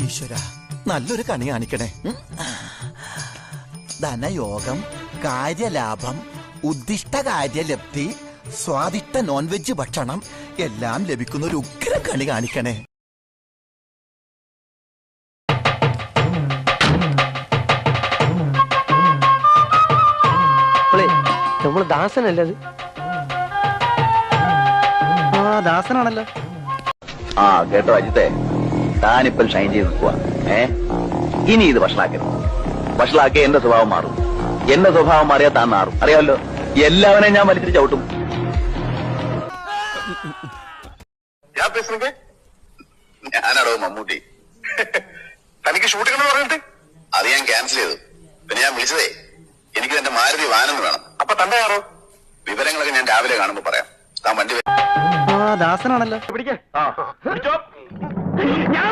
ഈശ്വര, നല്ലൊരു കണി കാണിക്കണേ. ധനയോഗം, കാര്യലാഭം, ഉദ്ദിഷ്ട കാര്യലബ്ധി, സ്വാദിഷ്ട നോൺ വെജ് ഭക്ഷണം എല്ലാം ലഭിക്കുന്ന ഒരു ഉഗ്ര കണി കാണിക്കണേ. നമ്മള് ദാസനല്ലേ അത്? ആ ദാസനാണല്ലോ. ആ കേട്ടോ അജിത്തെ, താനിപ്പം ഷൈൻ ചെയ്ത് നിൽക്കുക. ഇനി ഇത് വഷളാക്കരുത്. വഷളാക്കി എന്റെ സ്വഭാവം മാറും. എന്റെ സ്വഭാവം മാറിയാൽ താൻ മാറും. അറിയാമല്ലോ, എല്ലാവരെയും ഞാൻ വലിച്ചിട്ട് ചവിട്ടും. ഞാനാടോ മമ്മൂട്ടി. തനിക്ക് ഷൂട്ടിംഗ് പറഞ്ഞിട്ട് അത് ഞാൻ ക്യാൻസൽ ചെയ്തു. പിന്നെ ഞാൻ വിളിച്ചതേ, എനിക്ക് എന്റെ മാരുതി വാനൊന്ന് വേണം. അപ്പൊ തന്റെ കാറോ? വിവരങ്ങളൊക്കെ ഞാൻ രാവിലെ കാണുമ്പോ പറയാം. താൻ വണ്ടി ദാസനാണല്ലോ. ഞാൻ